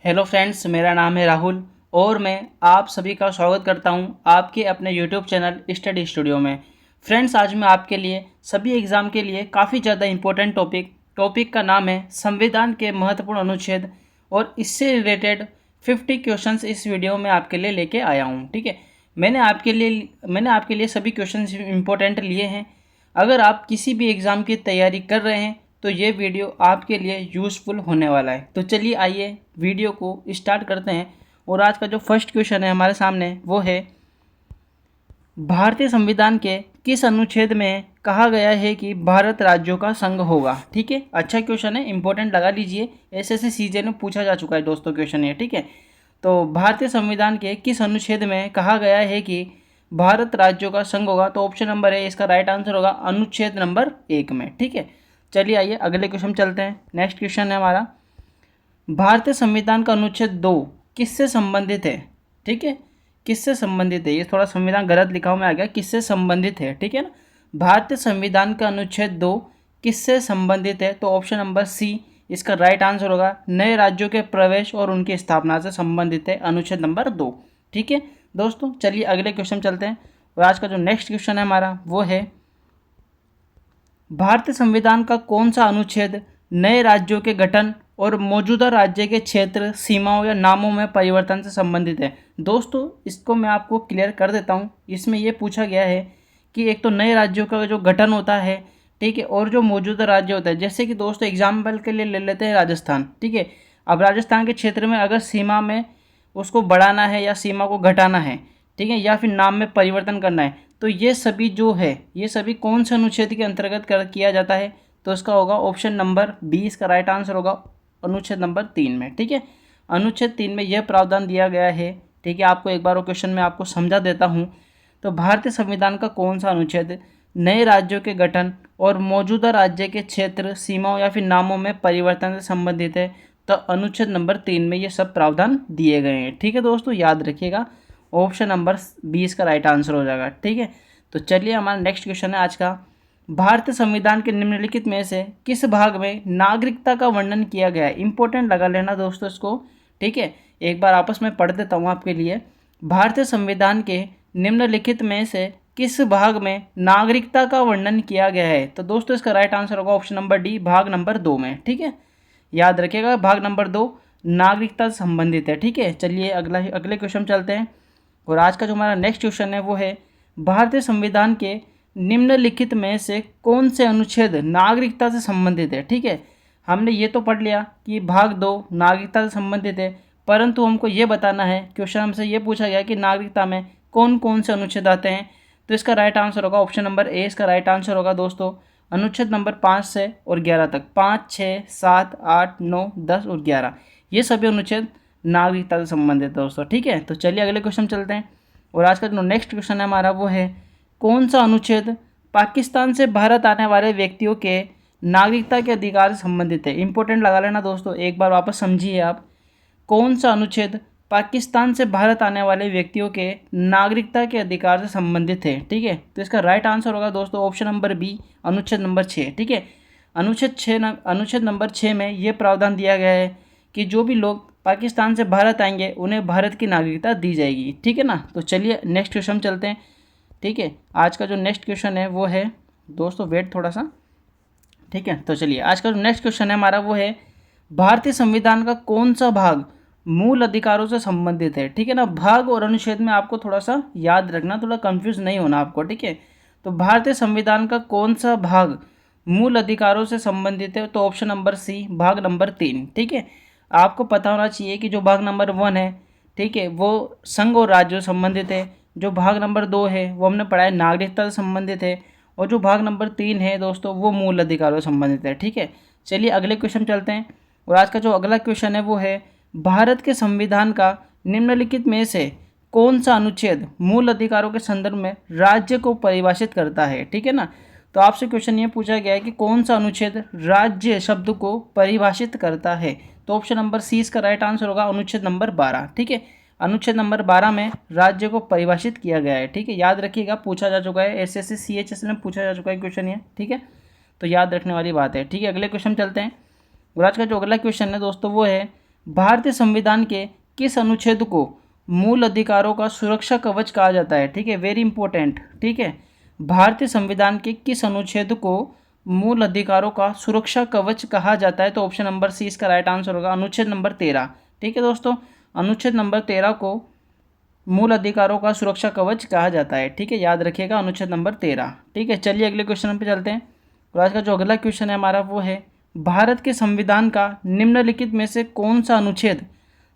Hello friends, मेरा नाम है राहुल और मैं आप सभी का स्वागत करता हूं आपके अपने यूट्यूब चैनल स्टडी स्टूडियो में। फ्रेंड्स, आज मैं आपके लिए सभी एग्ज़ाम के लिए काफ़ी ज़्यादा इम्पोर्टेंट टॉपिक का नाम है संविधान के महत्वपूर्ण अनुच्छेद और इससे रिलेटेड 50 क्वेश्चंस इस वीडियो में आपके लिए लेके आया हूं। ठीक है, मैंने आपके लिए सभी क्वेश्चंस इम्पोर्टेंट लिए हैं। अगर आप किसी भी एग्ज़ाम की तैयारी कर रहे हैं तो ये वीडियो आपके लिए यूज़फुल होने वाला है। तो चलिए आइए वीडियो को स्टार्ट करते हैं। और आज का जो फर्स्ट क्वेश्चन है हमारे सामने वो है, भारतीय संविधान के किस अनुच्छेद में कहा गया है कि भारत राज्यों का संघ होगा। ठीक है, अच्छा क्वेश्चन है, इंपॉर्टेंट लगा लीजिए। एसएससी सीजन में पूछा जा चुका है दोस्तों क्वेश्चन ये। ठीक है, तो भारतीय संविधान के किस अनुच्छेद में कहा गया है कि भारत राज्यों का संघ होगा, तो ऑप्शन नंबर है इसका राइट आंसर होगा अनुच्छेद नंबर 1 में। ठीक है, चलिए आइए अगले क्वेश्चन चलते हैं। नेक्स्ट क्वेश्चन है हमारा, भारतीय संविधान का अनुच्छेद 2 किससे संबंधित है। ठीक है, किससे संबंधित है, ये थोड़ा संविधान गलत लिखा हुआ में आ गया, किससे संबंधित है। ठीक है ना, भारतीय संविधान का अनुच्छेद 2 किससे संबंधित है, तो ऑप्शन नंबर सी इसका राइट आंसर होगा नए राज्यों के प्रवेश और उनकी स्थापना से संबंधित है अनुच्छेद नंबर 2। ठीक है दोस्तों, चलिए अगले क्वेश्चन चलते हैं। और आज का जो नेक्स्ट क्वेश्चन है हमारा वो है, भारतीय संविधान का कौन सा अनुच्छेद नए राज्यों के गठन और मौजूदा राज्य के क्षेत्र, सीमाओं या नामों में परिवर्तन से संबंधित है। दोस्तों, इसको मैं आपको क्लियर कर देता हूँ। इसमें ये पूछा गया है कि एक तो नए राज्यों का जो गठन होता है, ठीक है, और जो मौजूदा राज्य होता है, जैसे कि दोस्तों एग्जाम्पल के लिए ले लेते हैं राजस्थान। ठीक है, अब राजस्थान के क्षेत्र में अगर सीमा में उसको बढ़ाना है या सीमा को घटाना है, ठीक है, या फिर नाम में परिवर्तन करना है, तो ये सभी जो है ये सभी कौन से अनुच्छेद के अंतर्गत किया जाता है, तो इसका होगा ऑप्शन नंबर 20 का राइट आंसर होगा अनुच्छेद नंबर 3 में। ठीक है, अनुच्छेद 3 में यह प्रावधान दिया गया है। ठीक है, आपको एक बार वो क्वेश्चन में आपको समझा देता हूँ। तो भारतीय संविधान का कौन सा अनुच्छेद नए राज्यों के गठन और मौजूदा राज्य के क्षेत्र, सीमाओं या फिर नामों में परिवर्तन से संबंधित है, तो अनुच्छेद नंबर 3 में ये सब प्रावधान दिए गए हैं। ठीक है दोस्तों, याद रखिएगा, ऑप्शन नंबर 20 का राइट आंसर हो जाएगा। ठीक है, तो चलिए हमारा नेक्स्ट क्वेश्चन है आज का, भारतीय संविधान के निम्नलिखित में से किस भाग में नागरिकता का वर्णन किया गया है। इंपॉर्टेंट लगा लेना दोस्तों इसको। ठीक है, एक बार आपस में पढ़ देता हूँ आपके लिए। भारतीय संविधान के निम्नलिखित में से किस भाग में नागरिकता का वर्णन किया गया है, तो दोस्तों इसका राइट आंसर होगा ऑप्शन नंबर डी, भाग नंबर 2 में। ठीक है, याद रखिएगा, भाग नंबर 2 नागरिकता से संबंधित है। ठीक है, चलिए अगले क्वेश्चन चलते हैं। और आज का जो हमारा नेक्स्ट क्वेश्चन है वो है, भारतीय संविधान के निम्नलिखित में से कौन से अनुच्छेद नागरिकता से संबंधित है। ठीक है, हमने ये तो पढ़ लिया कि भाग 2 नागरिकता से संबंधित है, परंतु हमको ये बताना है, क्वेश्चन हमसे ये पूछा गया कि नागरिकता में कौन कौन से अनुच्छेद आते हैं, तो इसका राइट आंसर होगा ऑप्शन नंबर ए, इसका राइट आंसर होगा दोस्तों अनुच्छेद नंबर 5 से और 11 तक, 5, 6, 7, 8, 9, 10 और 11, ये सभी अनुच्छेद नागरिकता से संबंधित है दोस्तों। ठीक है, तो चलिए अगले क्वेश्चन चलते हैं। और आज का जो नेक्स्ट क्वेश्चन है हमारा वो है, कौन सा अनुच्छेद पाकिस्तान से भारत आने वाले व्यक्तियों के नागरिकता के अधिकार से संबंधित है। इंपॉर्टेंट लगा लेना दोस्तों, एक बार वापस समझिए आप, कौन सा अनुच्छेद पाकिस्तान से भारत आने वाले व्यक्तियों के नागरिकता के अधिकार से संबंधित है। ठीक है, तो इसका राइट आंसर होगा दोस्तों ऑप्शन नंबर बी, अनुच्छेद नंबर 6। ठीक है, अनुच्छेद नंबर 6 में ये प्रावधान दिया गया है कि जो भी लोग पाकिस्तान से भारत आएंगे उन्हें भारत की नागरिकता दी जाएगी। ठीक है ना, तो चलिए नेक्स्ट क्वेश्चन चलते हैं। ठीक है, आज का जो नेक्स्ट क्वेश्चन है वो है, दोस्तों वेट थोड़ा सा। ठीक है, तो चलिए आज का जो नेक्स्ट क्वेश्चन है हमारा वो है, भारतीय संविधान का कौन सा भाग मूल अधिकारों से संबंधित है। ठीक है ना, भाग और अनुच्छेद में आपको थोड़ा सा याद रखना, थोड़ा कंफ्यूज नहीं होना आपको। ठीक है, तो भारतीय संविधान का कौन सा भाग मूल अधिकारों से संबंधित है, तो ऑप्शन नंबर सी, भाग नंबर 3। ठीक है, आपको पता होना चाहिए कि जो भाग नंबर 1 है, ठीक है, वो संघ और राज्यों से संबंधित है। जो भाग नंबर 2 है वो हमने पढ़ा है नागरिकता से संबंधित है। और जो भाग नंबर 3 है दोस्तों वो मूल अधिकारों से संबंधित है। ठीक है, चलिए अगले क्वेश्चन चलते हैं। और आज का जो अगला क्वेश्चन है वो है, भारत के संविधान का निम्नलिखित में से कौन सा अनुच्छेद मूल अधिकारों के संदर्भ में राज्य को परिभाषित करता है। ठीक है ना, तो आपसे क्वेश्चन ये पूछा गया है कि कौन सा अनुच्छेद राज्य शब्द को परिभाषित करता है, तो ऑप्शन नंबर सी इसका राइट आंसर होगा अनुच्छेद नंबर 12। ठीक है, अनुच्छेद नंबर 12 में राज्य को परिभाषित किया गया है। ठीक है, याद रखिएगा, पूछा जा चुका है, एसएससी सीएचएस में पूछा जा चुका है क्वेश्चन ये। ठीक है, तो याद रखने वाली बात है। ठीक है, अगले क्वेश्चन चलते हैं। और आज का जो अगला क्वेश्चन है दोस्तों वो है, भारतीय संविधान के किस अनुच्छेद को मूल अधिकारों का सुरक्षा कवच कहा जाता है? ठीक है, वेरी इंपॉर्टेंट। ठीक है, भारतीय संविधान के किस अनुच्छेद को मूल अधिकारों का सुरक्षा कवच कहा जाता है? तो ऑप्शन नंबर सी इसका राइट आंसर होगा, अनुच्छेद नंबर 13। ठीक है दोस्तों, अनुच्छेद नंबर 13 को मूल अधिकारों का सुरक्षा कवच कहा जाता है। ठीक है, याद रखिएगा, अनुच्छेद नंबर 13। ठीक है, चलिए अगले क्वेश्चन पे चलते हैं। और आज का जो अगला क्वेश्चन है हमारा वो है, भारत के संविधान का निम्नलिखित में से कौन सा अनुच्छेद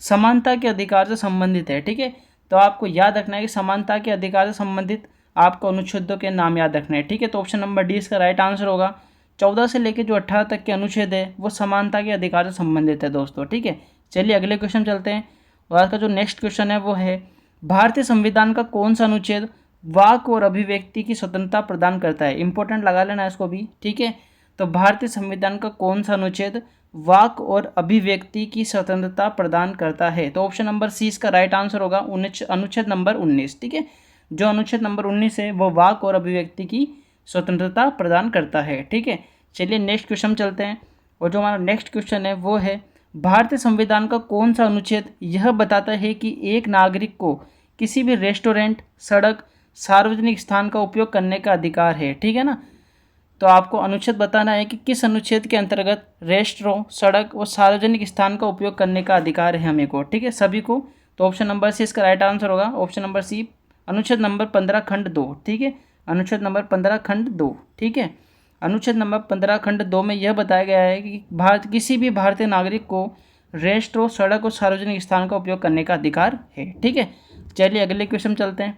समानता के अधिकार से संबंधित है? ठीक है, तो आपको याद रखना है कि समानता के अधिकार से संबंधित आपको अनुच्छेदों के नाम याद रखने हैं। ठीक है, तो ऑप्शन नंबर डी इसका राइट आंसर होगा। 14 से लेकर जो 18 तक के अनुच्छेद है वो समानता के अधिकार से संबंधित है दोस्तों। ठीक है, चलिए अगले क्वेश्चन चलते हैं। और आज का जो नेक्स्ट क्वेश्चन है वो है, भारतीय संविधान का कौन सा अनुच्छेद वाक और अभिव्यक्ति की स्वतंत्रता प्रदान करता है? इंपॉर्टेंट लगा लेना इसको भी। ठीक है, तो भारतीय संविधान का कौन सा अनुच्छेद वाक और अभिव्यक्ति की स्वतंत्रता प्रदान करता है? तो ऑप्शन नंबर सी इसका राइट आंसर होगा, अनुच्छेद नंबर 19। ठीक है, जो अनुच्छेद नंबर 19 है वो वाक और अभिव्यक्ति की स्वतंत्रता प्रदान करता है। ठीक है, चलिए नेक्स्ट क्वेश्चन चलते हैं। और जो हमारा नेक्स्ट क्वेश्चन है वो है, भारतीय संविधान का कौन सा अनुच्छेद यह बताता है कि एक नागरिक को किसी भी रेस्टोरेंट, सड़क, सार्वजनिक स्थान का उपयोग करने का अधिकार है? ठीक है ना, तो आपको अनुच्छेद बताना है कि किस अनुच्छेद के अंतर्गत रेस्टोरेंट, सड़क और सार्वजनिक स्थान का उपयोग करने का अधिकार है हमें को। ठीक है, सभी को। तो ऑप्शन नंबर सी इसका राइट आंसर होगा, ऑप्शन नंबर सी, अनुच्छेद नंबर 15 खंड 2। ठीक है, अनुच्छेद नंबर 15 खंड 2। ठीक है, अनुच्छेद नंबर 15 खंड 2 में यह बताया गया है कि किसी भी भारतीय नागरिक को रेस्टोरेंट, सड़क और सार्वजनिक स्थान का उपयोग करने का अधिकार है। ठीक है, चलिए अगले क्वेश्चन चलते हैं।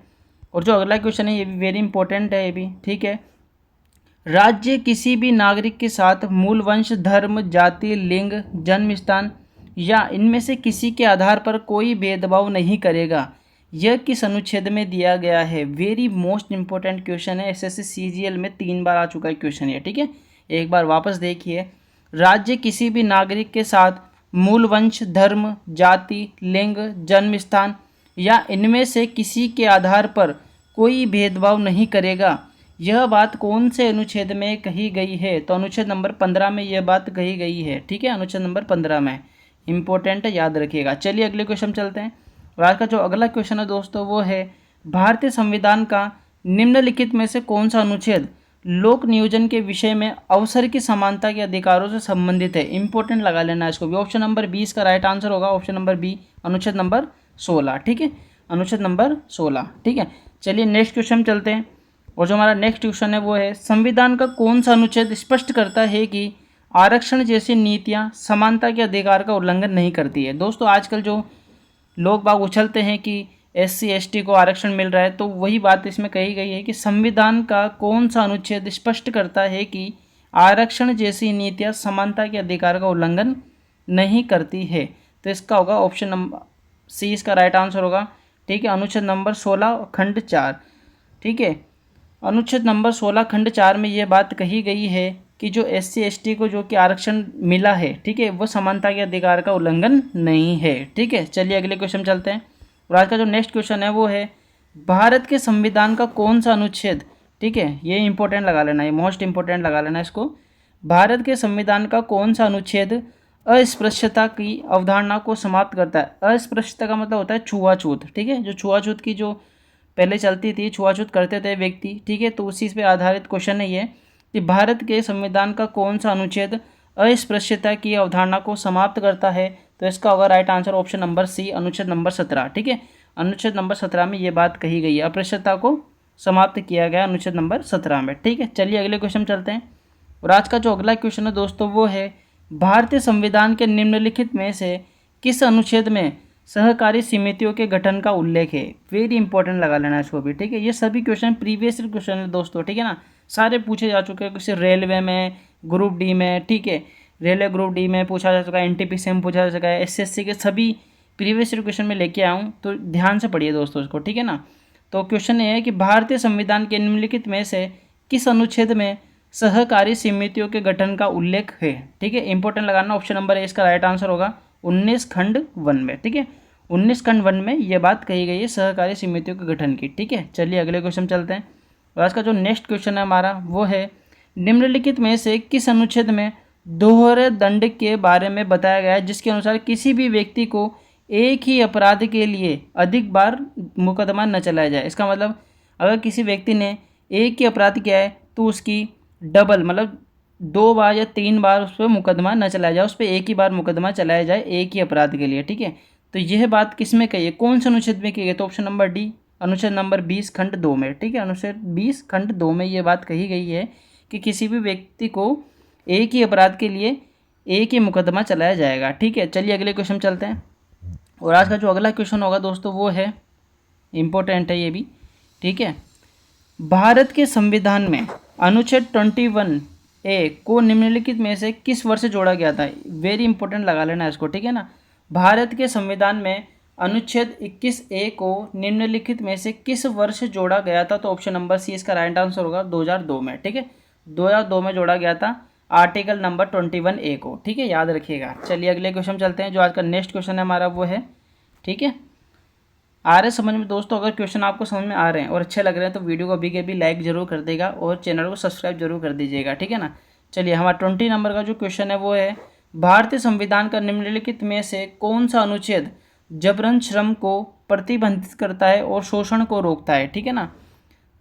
और जो अगला क्वेश्चन है ये भी वेरी इंपॉर्टेंट है ये भी। ठीक है, राज्य किसी भी नागरिक के साथ मूल वंश, धर्म, जाति, लिंग, जन्म स्थान या इनमें से किसी के आधार पर कोई भेदभाव नहीं करेगा, यह किस अनुच्छेद में दिया गया है? वेरी मोस्ट इंपॉर्टेंट क्वेश्चन है, एसएससी सीजीएल में 3 बार आ चुका है क्वेश्चन ये। ठीक है, एक बार वापस देखिए, राज्य किसी भी नागरिक के साथ मूल वंश, धर्म, जाति, लिंग, जन्म स्थान या इनमें से किसी के आधार पर कोई भेदभाव नहीं करेगा, यह बात कौन से अनुच्छेद में कही गई है? तो अनुच्छेद नंबर 15 में यह बात कही गई है। ठीक है, अनुच्छेद नंबर 15 में, इंपॉर्टेंट है, याद रखिएगा। चलिए अगले क्वेश्चन चलते हैं। और आज का जो अगला क्वेश्चन है दोस्तों वो है, भारतीय संविधान का निम्नलिखित में से कौन सा अनुच्छेद लोक नियोजन के विषय में अवसर की समानता के अधिकारों से संबंधित है? इंपॉर्टेंट लगा लेना इसको भी। ऑप्शन नंबर बी इसका राइट आंसर होगा, ऑप्शन नंबर बी, अनुच्छेद नंबर 16। ठीक है, अनुच्छेद नंबर 16। ठीक है, चलिए नेक्स्ट क्वेश्चन चलते हैं। और जो हमारा नेक्स्ट क्वेश्चन है वो है, संविधान का कौन सा अनुच्छेद स्पष्ट करता है कि आरक्षण जैसी नीतियां समानता के अधिकार का उल्लंघन नहीं करती है? दोस्तों आजकल जो लोग बाग उछलते हैं कि एससी एसटी को आरक्षण मिल रहा है, तो वही बात इसमें कही गई है कि संविधान का कौन सा अनुच्छेद स्पष्ट करता है कि आरक्षण जैसी नीतियां समानता के अधिकार का उल्लंघन नहीं करती है? तो इसका होगा ऑप्शन नंबर सी इसका राइट आंसर होगा। ठीक है, अनुच्छेद नंबर 16 खंड 4। ठीक है, अनुच्छेद नंबर 16 खंड 4 में ये बात कही गई है कि जो एससी एसटी को जो कि आरक्षण मिला है, ठीक है, वो समानता के अधिकार का उल्लंघन नहीं है। ठीक है, चलिए अगले क्वेश्चन चलते हैं। और आज का जो नेक्स्ट क्वेश्चन है वो है, भारत के संविधान का कौन सा अनुच्छेद, ठीक है, ये इंपॉर्टेंट लगा लेना, ये मोस्ट इंपॉर्टेंट लगा लेना इसको, भारत के संविधान का कौन सा अनुच्छेद अस्पृश्यता की अवधारणा को समाप्त करता है? अस्पृश्यता का मतलब होता है छुआछूत। ठीक है, जो छुआछूत की जो पहले चलती थी, छुआछूत करते थे व्यक्ति, ठीक है, तो उसी पे आधारित क्वेश्चन है ये कि भारत के संविधान का कौन सा अनुच्छेद अस्पृश्यता की अवधारणा को समाप्त करता है? तो इसका होगा right answer option number C, अनुच्छेद नंबर 17। ठीक है, अनुच्छेद नंबर 17 में ये बात कही गई है, अस्पृश्यता को समाप्त किया गया अनुच्छेद नंबर 17 में। ठीक है, चलिए अगले क्वेश्चन चलते हैं। और आज का जो अगला क्वेश्चन है दोस्तों वो है, भारतीय संविधान के निम्नलिखित में से किस अनुच्छेद में सहकारी समितियों के गठन का उल्लेख है? वेरी इंपॉर्टेंट लगा लेना इसको भी। ठीक है, ये सभी क्वेश्चन प्रीवियस क्वेश्चन है दोस्तों, ठीक है ना, सारे पूछे जा चुके हैं, किसी रेलवे में, ग्रुप डी में, ठीक है, रेलवे ग्रुप डी में पूछा जा चुका है, एनटीपीसी में पूछा जा चुका है, एसएससी के सभी प्रीवियस क्वेश्चन में लेके आया हूँ, तो ध्यान से पढ़िए दोस्तों इसको, ठीक है ना। तो क्वेश्चन ये है कि भारतीय संविधान के निम्नलिखित में से किस अनुच्छेद में सहकारी समितियों के गठन का उल्लेख है? ठीक है, इंपॉर्टेंट लगाना, ऑप्शन नंबर ए इसका राइट आंसर होगा 19 खंड 1 में। ठीक है, 19 खंड 1 में ये बात कही गई है सहकारी समितियों के गठन की। ठीक है, चलिए अगले क्वेश्चन चलते हैं। और आज का जो नेक्स्ट क्वेश्चन है हमारा वो है, निम्नलिखित में से किस अनुच्छेद में दोहरे दंड के बारे में बताया गया है, जिसके अनुसार किसी भी व्यक्ति को एक ही अपराध के लिए अधिक बार मुकदमा न चलाया जाए। इसका मतलब अगर किसी व्यक्ति ने एक ही अपराध किया है तो उसकी डबल मतलब 2 बार या 3 बार उस पर मुकदमा न चलाया जाए, उस पर एक ही बार मुकदमा चलाया जाए एक ही अपराध के लिए। ठीक है, तो यह बात किस में कही है, कौन से अनुच्छेद में की गई, तो ऑप्शन नंबर डी अनुच्छेद नंबर 20 खंड 2 में। ठीक है, अनुच्छेद 20 खंड 2 में ये बात कही गई है कि किसी भी व्यक्ति को एक ही अपराध के लिए एक ही मुकदमा चलाया जाएगा। ठीक है, चलिए अगले क्वेश्चन चलते हैं। और आज का जो अगला क्वेश्चन होगा दोस्तों वो है इम्पोर्टेंट है ये भी। ठीक है, भारत के संविधान में अनुच्छेद 21A को निम्नलिखित में से किस वर्ष जोड़ा गया था। वेरी इंपॉर्टेंट लगा लेना इसको। ठीक है ना, भारत के संविधान में अनुच्छेद 21A को निम्नलिखित में से किस वर्ष जोड़ा गया था, तो ऑप्शन नंबर सी इसका राइट आंसर होगा 2002 में। ठीक है, 2002 में जोड़ा गया था आर्टिकल नंबर 21A को। ठीक है, याद रखिएगा। चलिए अगले क्वेश्चन चलते हैं। जो आज का नेक्स्ट क्वेश्चन है हमारा वो है, ठीक है, आ रहे समझ में दोस्तों। अगर क्वेश्चन आपको समझ में आ रहे हैं और अच्छे लग रहे हैं तो वीडियो को अभी के अभी लाइक जरूर कर देगा और चैनल को सब्सक्राइब जरूर कर दीजिएगा। ठीक है ना, चलिए हमारा 20 नंबर का जो क्वेश्चन है वो है, भारतीय संविधान का निम्नलिखित में से कौन सा अनुच्छेद जबरन श्रम को प्रतिबंधित करता है और शोषण को रोकता है। ठीक है ना,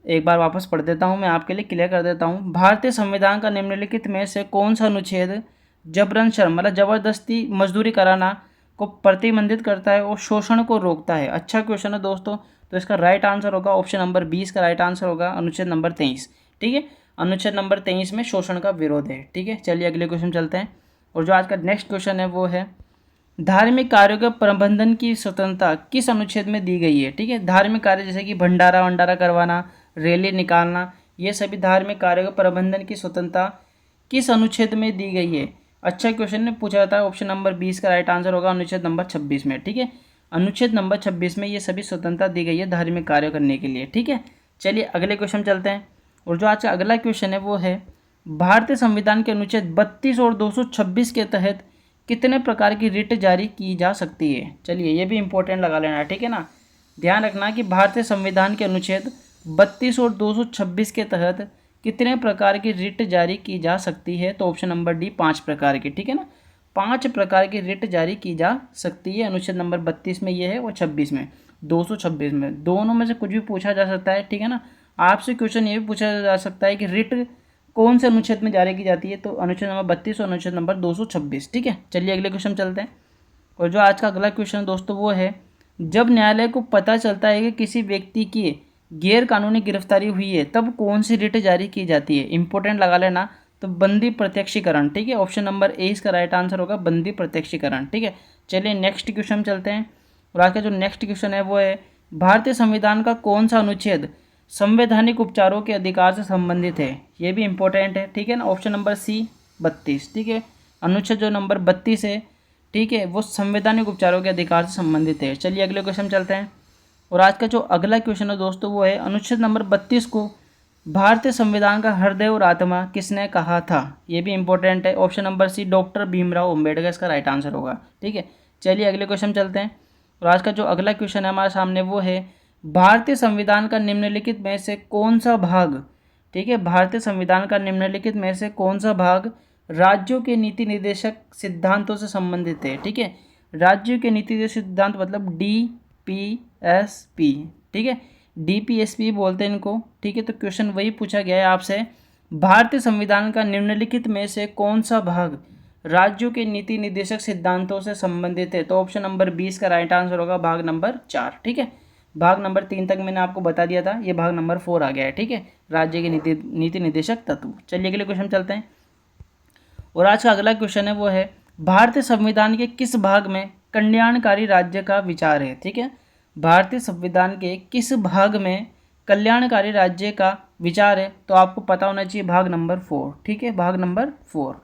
एक बार वापस पढ़ देता हूँ, मैं आपके लिए क्लियर कर देता हूँ। भारतीय संविधान का निम्नलिखित में से कौन सा अनुच्छेद जबरन श्रम मतलब जबरदस्ती मजदूरी कराना को प्रतिबंधित करता है और शोषण को रोकता है। अच्छा क्वेश्चन है दोस्तों, तो इसका राइट आंसर होगा ऑप्शन नंबर 20 का राइट आंसर होगा अनुच्छेद नंबर 23। ठीक है, अनुच्छेद नंबर 23 में शोषण का विरोध है। ठीक है, चलिए अगले क्वेश्चन चलते हैं। और जो आज का नेक्स्ट क्वेश्चन है वो है, धार्मिक कार्यों के प्रबंधन की स्वतंत्रता किस अनुच्छेद में दी गई है। ठीक है, धार्मिक कार्य जैसे कि भंडारा वंडारा करवाना, रैली निकालना, ये सभी धार्मिक कार्यों के प्रबंधन की स्वतंत्रता किस अनुच्छेद में दी गई है। अच्छा क्वेश्चन ने पूछा जाता है, ऑप्शन नंबर 20 का राइट आंसर होगा अनुच्छेद नंबर 26 में। ठीक है, अनुच्छेद नंबर 26 में ये सभी स्वतंत्रता दी गई है धार्मिक कार्य करने के लिए। ठीक है, चलिए अगले क्वेश्चन चलते हैं। और जो आज का अगला क्वेश्चन है वो है, भारतीय संविधान के अनुच्छेद 32 और 226 के तहत कितने प्रकार की रिट जारी की जा सकती है। चलिए ये भी इंपॉर्टेंट लगा लेना। ठीक है ना, ध्यान रखना कि भारतीय संविधान के अनुच्छेद 32 और 226 के तहत कितने प्रकार की रिट जारी की जा सकती है, तो ऑप्शन नंबर डी 5 प्रकार की। ठीक है ना, 5 प्रकार की रिट जारी की जा सकती है। अनुच्छेद नंबर 32 में ये है और 26 में 226 में, दोनों में से कुछ भी पूछा जा सकता है। ठीक है ना, आपसे क्वेश्चन ये भी पूछा जा सकता है कि रिट कौन से अनुच्छेद में जारी की जाती है, तो अनुच्छेद नंबर 32 और अनुच्छेद नंबर 226। ठीक है, चलिए अगले क्वेश्चन चलते हैं। और जो आज का अगला क्वेश्चन दोस्तों वो है, जब न्यायालय को पता चलता है कि किसी व्यक्ति की गैर कानूनी गिरफ्तारी हुई है तब कौन सी रिट जारी की जाती है। इंपॉर्टेंट लगा लेना, तो बंदी प्रत्यक्षीकरण। ठीक है, ऑप्शन नंबर ए इसका राइट आंसर होगा बंदी प्रत्यक्षीकरण। ठीक है, चलिए नेक्स्ट क्वेश्चन चलते हैं। और आज का जो नेक्स्ट क्वेश्चन है वो है, भारतीय संविधान का कौन सा अनुच्छेद संवैधानिक उपचारों के अधिकार से संबंधित है। ये भी इंपॉर्टेंट है। ठीक है ना, ऑप्शन नंबर सी 32। ठीक है, अनुच्छेद जो नंबर 32 है, ठीक है, वो संवैधानिक उपचारों के अधिकार से संबंधित है। चलिए अगले क्वेश्चन चलते हैं। और आज का जो अगला क्वेश्चन है दोस्तों वो है, अनुच्छेद नंबर 32 को भारतीय संविधान का हृदय और आत्मा किसने कहा था। ये भी इंपॉर्टेंट है। Option number C doctor Bhimrao Ambedkar इसका राइट आंसर होगा। ठीक है, चलिए अगले क्वेश्चन चलते हैं। और आज का जो अगला क्वेश्चन है हमारे सामने वो है, भारतीय संविधान का निम्नलिखित में से कौन सा भाग, ठीक है, भारतीय संविधान का निम्नलिखित में से कौन सा भाग राज्यों के नीति निर्देशक सिद्धांतों से संबंधित है। ठीक है, राज्यों के नीति निर्देशक सिद्धांत मतलब DPSP। ठीक है, DPSP बोलते हैं इनको। ठीक है, तो क्वेश्चन वही पूछा गया है आपसे, भारतीय संविधान का निम्नलिखित में से कौन सा भाग राज्यों के नीति निर्देशक सिद्धांतों से संबंधित है, तो ऑप्शन नंबर 20 का राइट आंसर होगा भाग नंबर 4। ठीक है, भाग नंबर 3 तक मैंने आपको बता दिया था, ये भाग नंबर 4 आ गया है। ठीक है, राज्य के नीति निर्देशक तत्व। चलिए अगले क्वेश्चन चलते हैं। और आज का अगला क्वेश्चन है वो है, भारतीय संविधान के किस भाग में कल्याणकारी राज्य का विचार है। ठीक है, भारतीय संविधान के किस भाग में कल्याणकारी राज्य का विचार है, तो आपको पता होना चाहिए भाग नंबर 4। ठीक है, भाग नंबर 4,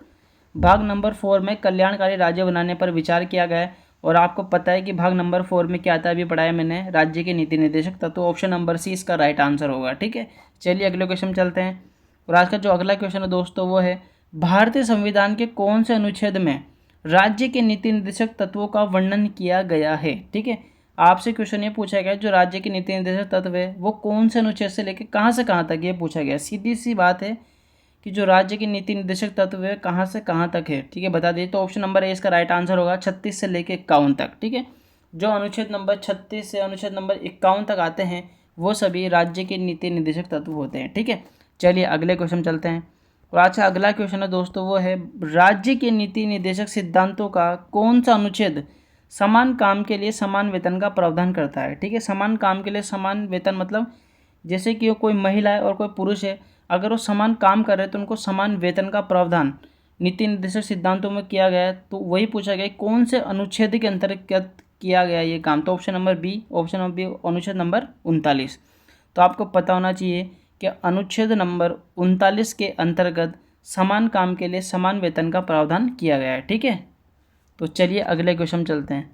भाग नंबर 4 में कल्याणकारी राज्य बनाने पर विचार किया गया है। और आपको पता है कि भाग नंबर 4 में क्या आता है, अभी पढ़ाया मैंने, राज्य के नीति निर्देशक तत्व। तो ऑप्शन नंबर सी इसका राइट आंसर होगा। ठीक है, चलिए अगले क्वेश्चन चलते हैं। और आज का जो अगला क्वेश्चन है दोस्तों वो है, भारतीय संविधान के कौन से अनुच्छेद में राज्य के नीति निर्देशक तत्वों का वर्णन किया गया है। ठीक है, आपसे क्वेश्चन ये पूछा गया जो राज्य के नीति निर्देशक तत्व है वो कौन से अनुच्छेद से लेकर कहाँ से कहाँ तक ये पूछा गया। सीधी सी बात है कि जो राज्य के नीति निर्देशक तत्व है कहाँ से कहाँ तक है, ठीक है, बता दीजिए। तो ऑप्शन नंबर ए इसका राइट आंसर होगा 36 से लेकर 51 तक, ठीक है। जो अनुच्छेद नंबर 36 से अनुच्छेद नंबर 51 तक आते हैं वो सभी राज्य के नीति निर्देशक तत्व होते हैं, ठीक है। चलिए अगले क्वेश्चन चलते हैं। और आज का अगला क्वेश्चन है दोस्तों, वो है राज्य के नीति निर्देशक सिद्धांतों का कौन सा अनुच्छेद समान काम के लिए समान वेतन का प्रावधान करता है, ठीक है। समान काम के लिए समान वेतन मतलब जैसे कि कोई महिला है और कोई पुरुष है, अगर वो समान काम कर रहे हैं तो उनको समान वेतन का प्रावधान नीति निर्देशक सिद्धांतों में किया गया है। तो वही पूछा गया कौन से अनुच्छेद के अंतर्गत किया गया ये काम। तो ऑप्शन नंबर बी अनुच्छेद नंबर 39। तो आपको पता होना चाहिए कि अनुच्छेद नंबर 39 के अंतर्गत समान काम के लिए समान वेतन का प्रावधान किया गया है, ठीक है। तो चलिए अगले क्वेश्चन चलते हैं।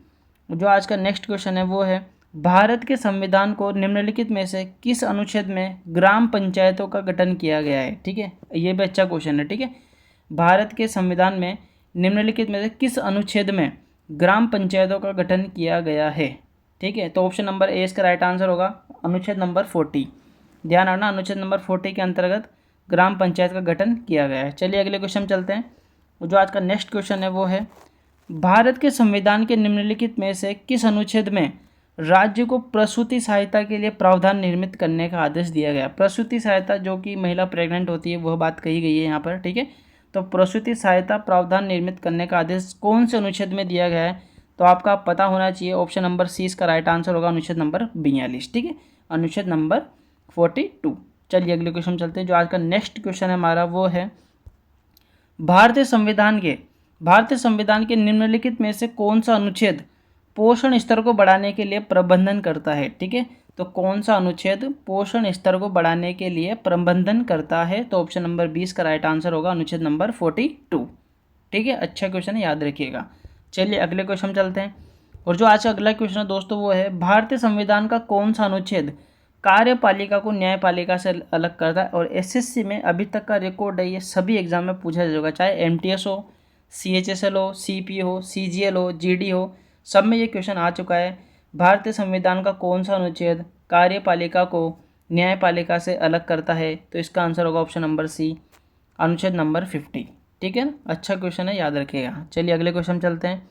जो आज का नेक्स्ट क्वेश्चन है वो है भारत के संविधान को निम्नलिखित में से किस अनुच्छेद में ग्राम पंचायतों का गठन किया गया है, ठीक है। ये भी अच्छा क्वेश्चन है, ठीक है। भारत के संविधान में निम्नलिखित में से किस अनुच्छेद में ग्राम पंचायतों का गठन किया गया है, ठीक है। तो ऑप्शन नंबर ए इसका राइट आंसर होगा अनुच्छेद नंबर 40। ध्यान रखना अनुच्छेद नंबर 40 के अंतर्गत ग्राम पंचायत का गठन किया गया है। चलिए अगले क्वेश्चन चलते हैं। जो आज का नेक्स्ट क्वेश्चन है वो है भारत के संविधान के निम्नलिखित में से किस अनुच्छेद में राज्य को प्रसूति सहायता के लिए प्रावधान निर्मित करने का आदेश दिया गया। प्रसूति सहायता जो कि महिला प्रेग्नेंट होती है वह बात कही गई है यहाँ पर, ठीक है। तो प्रसूति सहायता प्रावधान निर्मित करने का आदेश कौन से अनुच्छेद में दिया गया है, तो आपका पता होना चाहिए। ऑप्शन नंबर सी इसका राइट आंसर होगा अनुच्छेद नंबर 42, ठीक है, अनुच्छेद नंबर 42। चलिए अगले क्वेश्चन चलते हैं। जो आज का नेक्स्ट क्वेश्चन है हमारा वो है भारतीय संविधान के निम्नलिखित में से कौन सा अनुच्छेद पोषण स्तर को बढ़ाने के लिए प्रबंधन करता है, ठीक है। तो कौन सा अनुच्छेद पोषण स्तर को बढ़ाने के लिए प्रबंधन करता है। तो ऑप्शन नंबर 20 का राइट आंसर होगा अनुच्छेद नंबर 42, ठीक है। अच्छा क्वेश्चन है, याद रखिएगा। चलिए अगले क्वेश्चन चलते हैं। और जो आज का अगला क्वेश्चन है दोस्तों वो है भारतीय संविधान का कौन सा अनुच्छेद कार्यपालिका को न्यायपालिका से अलग करता है। और एसएससी में अभी तक का रिकॉर्ड है, ये सभी एग्जाम में पूछा जाएगा, चाहे एमटीएस हो, सीएचएसएल हो, सीपी हो, सीजीएल हो, जीडी हो, सब में ये क्वेश्चन आ चुका है। भारतीय संविधान का कौन सा अनुच्छेद कार्यपालिका को न्यायपालिका से अलग करता है। तो इसका आंसर होगा ऑप्शन नंबर सी अनुच्छेद नंबर 50, ठीक है ना। अच्छा क्वेश्चन है, याद रखिएगा। चलिए अगले क्वेश्चन चलते हैं।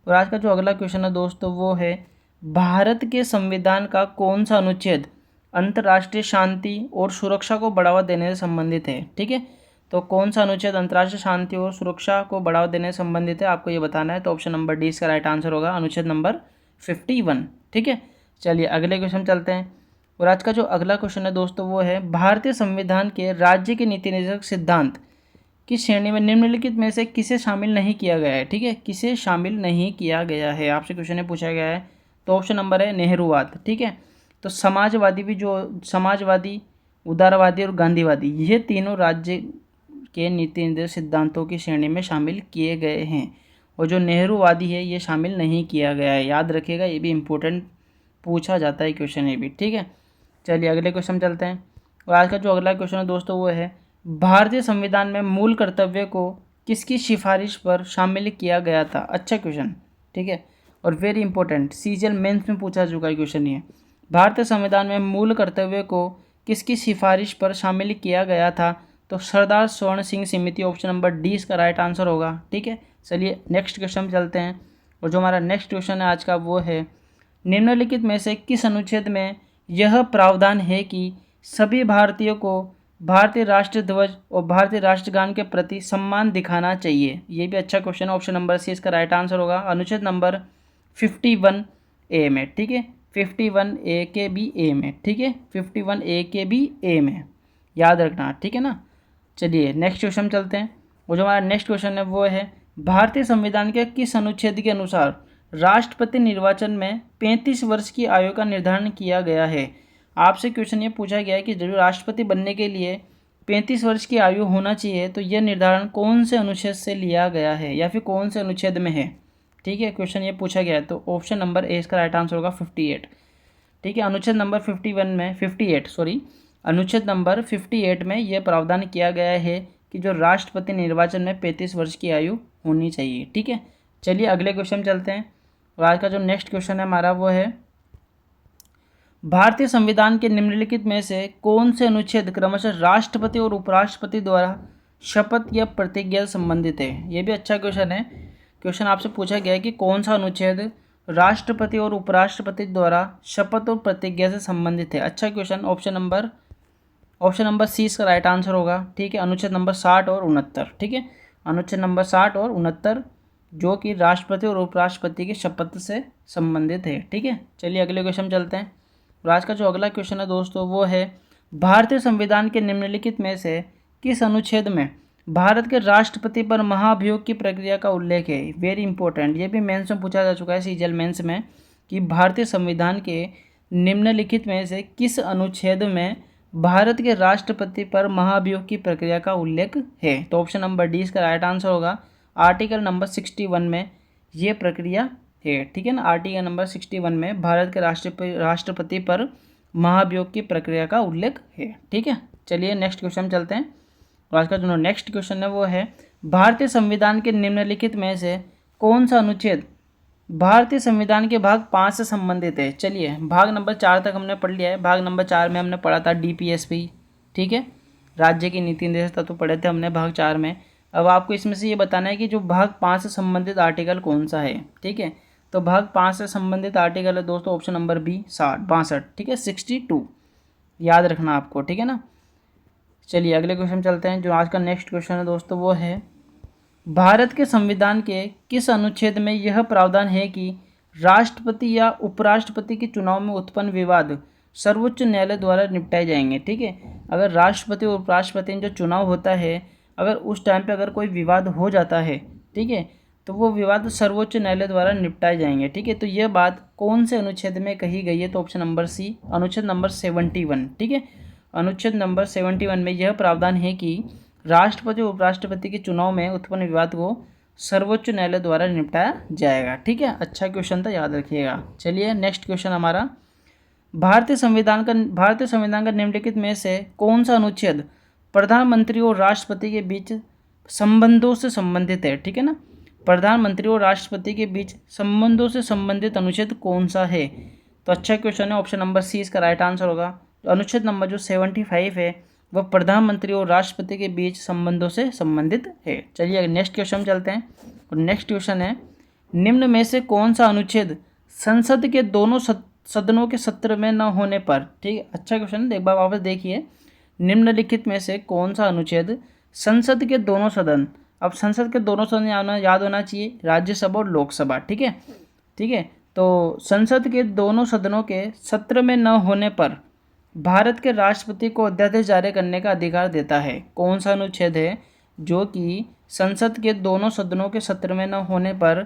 और आज का जो अगला क्वेश्चन है दोस्तों वो है भारत के संविधान का कौन सा अनुच्छेद अंतर्राष्ट्रीय शांति और सुरक्षा को बढ़ावा देने से संबंधित है, ठीक है। तो कौन सा अनुच्छेद अंतर्राष्ट्रीय शांति और सुरक्षा को बढ़ावा देने से संबंधित है, आपको ये बताना है। तो ऑप्शन नंबर डी इसका राइट आंसर होगा अनुच्छेद नंबर 51, ठीक है। चलिए अगले क्वेश्चन चलते हैं। और आज का जो अगला क्वेश्चन है दोस्तों वो है भारतीय संविधान के राज्य के नीति निर्देशक सिद्धांत की श्रेणी में निम्नलिखित में से किसे शामिल नहीं किया गया है, ठीक है। किसे शामिल नहीं किया गया है आपसे क्वेश्चन में पूछा गया है। तो ऑप्शन नंबर है नेहरूवाद, ठीक है। तो समाजवादी भी जो समाजवादी, उदारवादी और गांधीवादी ये तीनों राज्य के नीति निर्देशक सिद्धांतों की श्रेणी में शामिल किए गए हैं। और जो नेहरूवादी है ये शामिल नहीं किया गया है, याद रखिएगा, ये भी इम्पोर्टेंट पूछा जाता है क्वेश्चन ये भी, ठीक है। चलिए अगले क्वेश्चन चलते हैं। और आज का जो अगला क्वेश्चन है दोस्तों वो है भारतीय संविधान में मूल कर्तव्य को किसकी सिफारिश पर शामिल किया गया था। अच्छा क्वेश्चन, ठीक है, और वेरी इंपॉर्टेंट, सीजीएल मेंस में पूछा चुका है क्वेश्चन ये। भारतीय संविधान में मूल कर्तव्य को किसकी सिफारिश पर शामिल किया गया था। तो सरदार स्वर्ण सिंह समिति, ऑप्शन नंबर डी इसका राइट आंसर होगा, ठीक है। चलिए नेक्स्ट क्वेश्चन चलते हैं। और जो हमारा नेक्स्ट क्वेश्चन है आज का वो है निम्नलिखित में से किस अनुच्छेद में यह प्रावधान है कि सभी भारतीयों को भारतीय राष्ट्र ध्वज और भारतीय राष्ट्रगान के प्रति सम्मान दिखाना चाहिए। ये भी अच्छा क्वेश्चन है, ऑप्शन नंबर सी इसका राइट आंसर होगा अनुच्छेद नंबर 51A में, ठीक है, 51A के बी ए में, ठीक है, 51A के बी ए में, याद रखना, ठीक है ना। चलिए नेक्स्ट क्वेश्चन चलते हैं। वो जो हमारा नेक्स्ट क्वेश्चन है वो है भारतीय संविधान के किस अनुच्छेद के अनुसार राष्ट्रपति निर्वाचन में 35 वर्ष की आयु का निर्धारण किया गया है। आपसे क्वेश्चन ये पूछा गया है कि जो राष्ट्रपति बनने के लिए 35 वर्ष की आयु होना चाहिए, तो यह निर्धारण कौन से अनुच्छेद से लिया गया है या फिर कौन से अनुच्छेद में है, ठीक है, क्वेश्चन ये पूछा गया है। तो ऑप्शन नंबर ए इसका राइट आंसर होगा 58, ठीक है। अनुच्छेद नंबर 51 में 58 सॉरी अनुच्छेद नंबर 58 में यह प्रावधान किया गया है कि जो राष्ट्रपति निर्वाचन में 35 वर्ष की आयु होनी चाहिए, ठीक है। चलिए अगले क्वेश्चन चलते हैं। और आज का जो नेक्स्ट क्वेश्चन है हमारा वो है भारतीय संविधान के निम्नलिखित में से कौन से अनुच्छेद क्रमशः राष्ट्रपति और उपराष्ट्रपति द्वारा शपथ या प्रतिज्ञा से संबंधित है। ये भी अच्छा क्वेश्चन है। क्वेश्चन आपसे पूछा गया है कि कौन सा अनुच्छेद राष्ट्रपति और उपराष्ट्रपति द्वारा शपथ और प्रतिज्ञा से संबंधित है। अच्छा क्वेश्चन। ऑप्शन नंबर सी इसका राइट आंसर होगा। ठीक है, अनुच्छेद नंबर 60 और 69। ठीक है, अनुच्छेद नंबर 60 और 69 जो कि राष्ट्रपति और उपराष्ट्रपति की शपथ से संबंधित है। ठीक है, चलिए अगले क्वेश्चन चलते हैं। और आज का जो अगला क्वेश्चन है दोस्तों वो है, भारतीय संविधान के निम्नलिखित में से किस अनुच्छेद में भारत के राष्ट्रपति पर महाभियोग की प्रक्रिया का उल्लेख है। वेरी इंपॉर्टेंट, ये भी मेंस में पूछा जा चुका है, सीजीएल मेंस में, कि भारतीय संविधान के निम्नलिखित में से किस अनुच्छेद में भारत के राष्ट्रपति पर महाभियोग की प्रक्रिया का उल्लेख है। तो ऑप्शन नंबर डी इसका राइट आंसर होगा। आर्टिकल नंबर 61 में ये प्रक्रिया है। ठीक है ना, आर्टिकल नंबर 61 में भारत के राष्ट्रपति पर महाभियोग की प्रक्रिया का उल्लेख है। ठीक है, चलिए नेक्स्ट क्वेश्चन चलते हैं। और आज का जो नेक्स्ट क्वेश्चन है वो है, भारतीय संविधान के निम्नलिखित में से कौन सा अनुच्छेद भारतीय संविधान के भाग 5 से संबंधित है। चलिए, भाग नंबर 4 तक हमने पढ़ लिया है। भाग नंबर 4 में हमने पढ़ा था डीपीएसपी। ठीक है, राज्य की नीति निर्देश तत्व पढ़े थे हमने भाग 4 में। अब आपको इसमें से ये बताना है कि जो भाग 5 से संबंधित आर्टिकल कौन सा है। ठीक है, तो भाग 5 से संबंधित आर्टिकल है दोस्तों ऑप्शन नंबर बी 62। ठीक है, 62 याद रखना आपको। ठीक है ना, चलिए अगले क्वेश्चन चलते हैं। जो आज का नेक्स्ट क्वेश्चन है दोस्तों वो है, भारत के संविधान के किस अनुच्छेद में यह प्रावधान है कि राष्ट्रपति या उपराष्ट्रपति के चुनाव में उत्पन्न विवाद सर्वोच्च न्यायालय द्वारा निपटाए जाएंगे। ठीक है, अगर राष्ट्रपति और उपराष्ट्रपति जो चुनाव होता है, अगर उस टाइम पे अगर कोई विवाद हो जाता है, ठीक है, तो वो विवाद सर्वोच्च न्यायालय द्वारा निपटाए जाएंगे। ठीक है, तो यह बात कौन से अनुच्छेद में कही गई है। तो ऑप्शन नंबर सी, अनुच्छेद नंबर 71। ठीक है, अनुच्छेद नंबर 71 में यह प्रावधान है कि राष्ट्रपति और उपराष्ट्रपति के चुनाव में उत्पन्न विवाद को सर्वोच्च न्यायालय द्वारा निपटाया जाएगा। ठीक है, अच्छा क्वेश्चन था, याद रखिएगा। चलिए नेक्स्ट क्वेश्चन हमारा, भारतीय संविधान का निम्नलिखित में से कौन सा अनुच्छेद प्रधानमंत्री और राष्ट्रपति के बीच संबंधों से संबंधित है। ठीक है ना, प्रधानमंत्री और राष्ट्रपति के बीच संबंधों से संबंधित अनुच्छेद कौन सा है। तो अच्छा क्वेश्चन है, ऑप्शन नंबर सी इसका राइट आंसर होगा। तो अनुच्छेद नंबर जो 75 है वह प्रधानमंत्री और राष्ट्रपति के बीच संबंधों से संबंधित है। चलिए नेक्स्ट क्वेश्चन चलते हैं। और नेक्स्ट क्वेश्चन है, निम्न में से कौन सा अनुच्छेद संसद के दोनों सदनों के सत्र में न होने पर। ठीक है, अच्छा क्वेश्चन है, एक बार वापस देखिए। निम्नलिखित में से कौन सा अनुच्छेद संसद के दोनों सदन, अब संसद के दोनों सदन याद होना चाहिए, राज्यसभा और लोकसभा। ठीक है, ठीक है, तो संसद के दोनों सदनों के सत्र में न होने पर भारत के राष्ट्रपति को अध्यादेश जारी करने का अधिकार देता है। कौन सा अनुच्छेद है जो कि संसद के दोनों सदनों के सत्र में न होने पर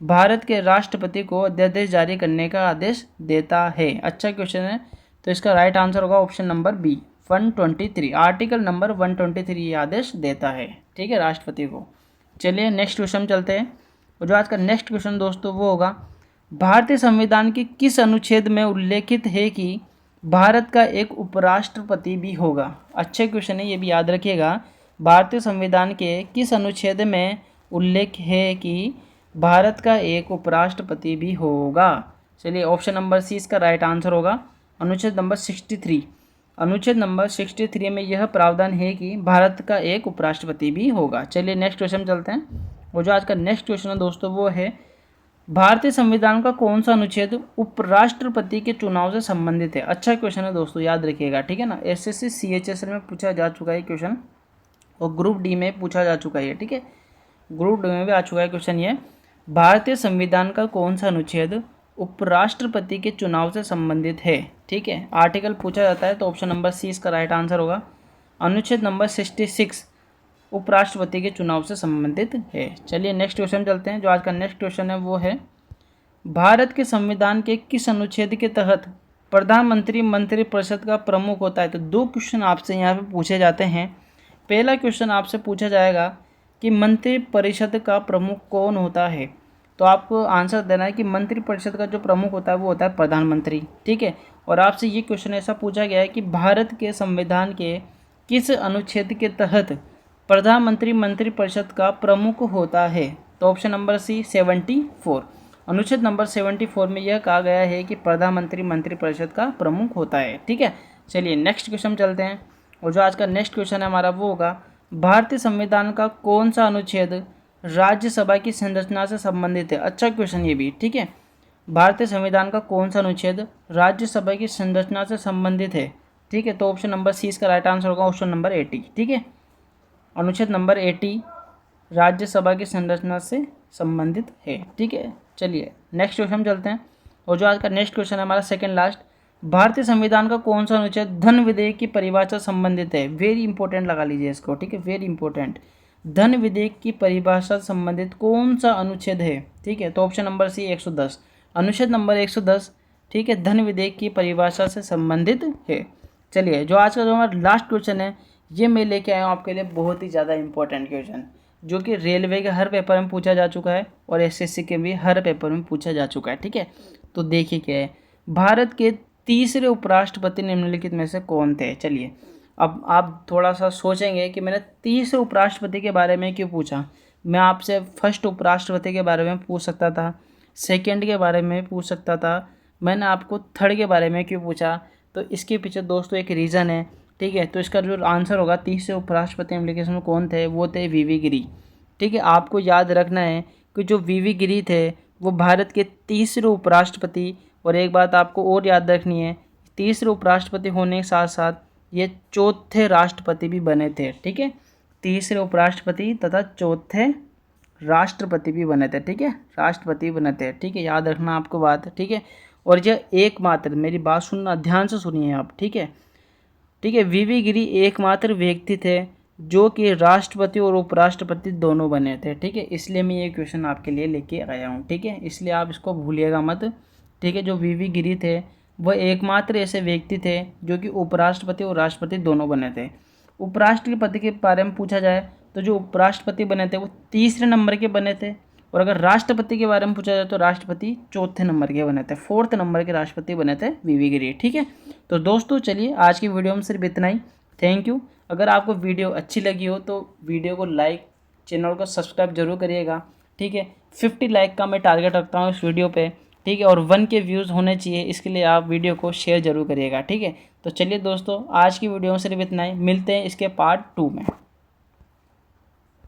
भारत के राष्ट्रपति को अध्यादेश जारी करने का आदेश देता है। अच्छा क्वेश्चन है, तो इसका राइट आंसर होगा option number B 123। Article number 123 ये आदेश देता है। ठीक है, राष्ट्रपति को। चलिए नेक्स्ट क्वेश्चन चलते हैं। और जो आज का नेक्स्ट क्वेश्चन दोस्तों वो होगा, भारतीय संविधान के किस अनुच्छेद में उल्लेखित है कि भारत का एक उपराष्ट्रपति भी होगा। अच्छे क्वेश्चन है, ये भी याद रखिएगा। भारतीय संविधान के किस अनुच्छेद में उल्लेख है कि भारत का एक उपराष्ट्रपति भी होगा। चलिए ऑप्शन नंबर सी इसका राइट आंसर होगा। अनुच्छेद नंबर 63। अनुच्छेद नंबर 63 में यह प्रावधान है कि भारत का एक उपराष्ट्रपति भी होगा। चलिए नेक्स्ट क्वेश्चन चलते हैं। और जो आज का नेक्स्ट क्वेश्चन है दोस्तों वो है, भारतीय संविधान का कौन सा अनुच्छेद उपराष्ट्रपति के चुनाव से संबंधित है। अच्छा क्वेश्चन है दोस्तों, याद रखिएगा। ठीक है ना, एसएससी सीएचएसएल में पूछा जा चुका है क्वेश्चन, और ग्रुप डी में पूछा जा चुका है। ठीक है, ग्रुप डी में भी आ चुका है क्वेश्चन ये, भारतीय संविधान का कौन सा अनुच्छेद उपराष्ट्रपति के चुनाव से संबंधित है। ठीक है, आर्टिकल पूछा जाता है, तो ऑप्शन नंबर सी इसका राइट आंसर होगा। अनुच्छेद नंबर 66 उपराष्ट्रपति के चुनाव से संबंधित है। चलिए नेक्स्ट क्वेश्चन चलते हैं। जो आज का नेक्स्ट क्वेश्चन है वो है, भारत के संविधान के किस अनुच्छेद के तहत प्रधानमंत्री मंत्रिपरिषद का प्रमुख होता है। तो दो क्वेश्चन आपसे यहाँ पे पूछे जाते हैं। पहला क्वेश्चन आपसे पूछा जाएगा कि मंत्रिपरिषद का प्रमुख कौन होता है। तो आपको आंसर देना है कि मंत्रिपरिषद का जो प्रमुख होता है वो होता है प्रधानमंत्री। ठीक है, और आपसे ये क्वेश्चन ऐसा पूछा गया है कि भारत के संविधान के किस अनुच्छेद के तहत प्रधानमंत्री मंत्रिपरिषद का प्रमुख होता है। तो ऑप्शन नंबर सी 74। अनुच्छेद नंबर 74 में यह कहा गया है कि प्रधानमंत्री मंत्रिपरिषद का प्रमुख होता है। ठीक है, चलिए नेक्स्ट क्वेश्चन चलते हैं। और जो आज का नेक्स्ट क्वेश्चन है हमारा वो होगा, भारतीय संविधान का कौन सा अनुच्छेद राज्यसभा की संरचना से संबंधित है? अच्छा क्वेश्चन ये भी, ठीक है। भारतीय संविधान का कौन सा अनुच्छेद राज्यसभा की संरचना से संबंधित है? ठीक है, तो ऑप्शन नंबर सी इसका राइट आंसर होगा, ऑप्शन नंबर 80। ठीक है, अनुच्छेद नंबर 80 राज्यसभा की संरचना से संबंधित है। ठीक है, चलिए नेक्स्ट क्वेश्चन चलते हैं। और जो आज का नेक्स्ट क्वेश्चन है हमारा सेकंड लास्ट, भारतीय संविधान का कौन सा अनुच्छेद धन विधेयक की परिभाषा संबंधित है? वेरी इंपॉर्टेंट लगा लीजिए इसको, ठीक है, वेरी इंपॉर्टेंट। धन विधेयक की परिभाषा संबंधित कौन सा अनुच्छेद है? ठीक है, तो ऑप्शन नंबर सी 110, अनुच्छेद नंबर 110, ठीक है, धन विधेयक की परिभाषा से संबंधित है। चलिए जो आज का जो हमारा लास्ट क्वेश्चन है ये मैं लेके आया हूँ आपके लिए, बहुत ही ज़्यादा इंपॉर्टेंट क्वेश्चन, जो कि रेलवे के हर पेपर में पूछा जा चुका है और एसएससी के भी हर पेपर में पूछा जा चुका है। ठीक है, तो देखिए क्या है, भारत के तीसरे उपराष्ट्रपति निम्नलिखित में से कौन थे? चलिए अब आप थोड़ा सा सोचेंगे कि मैंने तीसरे उपराष्ट्रपति के बारे में क्यों पूछा। मैं आपसे फर्स्ट उपराष्ट्रपति के बारे में पूछ सकता था, सेकंड के बारे में पूछ सकता था, मैंने आपको थर्ड के बारे में क्यों पूछा? तो इसके पीछे दोस्तों एक रीज़न है। ठीक है, तो इसका जो आंसर होगा तीसरे उपराष्ट्रपति निम्नलिखित में कौन थे, वो थे वीवी गिरी। ठीक है, आपको याद रखना है कि जो वीवी गिरी थे वो भारत के तीसरे उपराष्ट्रपति, और एक बात आपको और याद रखनी है, तीसरे उपराष्ट्रपति होने के साथ साथ ये चौथे राष्ट्रपति भी बने थे। ठीक है, तीसरे उपराष्ट्रपति तथा चौथे राष्ट्रपति भी बने थे। ठीक है, राष्ट्रपति बने थे। ठीक है, याद रखना आपको बात। ठीक है, और यह एकमात्र, मेरी बात सुनना ध्यान से सुनिए आप। ठीक है, ठीक है, वीवी गिरी एकमात्र व्यक्ति थे जो कि राष्ट्रपति और उपराष्ट्रपति दोनों बने थे। ठीक है, इसलिए मैं ये क्वेश्चन आपके लिए लेके आया हूँ। ठीक है, इसलिए आप इसको भूलिएगा मत। ठीक है, जो वीवी गिरी थे वह एकमात्र ऐसे व्यक्ति थे जो कि उपराष्ट्रपति और राष्ट्रपति दोनों बने थे। उपराष्ट्रपति के बारे में पूछा जाए तो जो उपराष्ट्रपति बने थे वो तीसरे नंबर के बने थे, और अगर राष्ट्रपति के बारे में पूछा जाए तो राष्ट्रपति चौथे नंबर के बने थे, फोर्थ नंबर के राष्ट्रपति बने थे वीवी गिरी। ठीक है, तो दोस्तों चलिए आज की वीडियो में सिर्फ इतना ही। Thank you. अगर आपको वीडियो अच्छी लगी हो तो वीडियो को लाइक, चैनल को सब्सक्राइब जरूर करिएगा। ठीक है, 50 लाइक का मैं टारगेट रखता हूँ इस वीडियो पे। ठीक है, और 1 के व्यूज़ होने चाहिए, इसके लिए आप वीडियो को शेयर जरूर करिएगा। ठीक है, तो चलिए दोस्तों आज की वीडियो में सिर्फ इतना ही, मिलते हैं इसके पार्ट 2 में।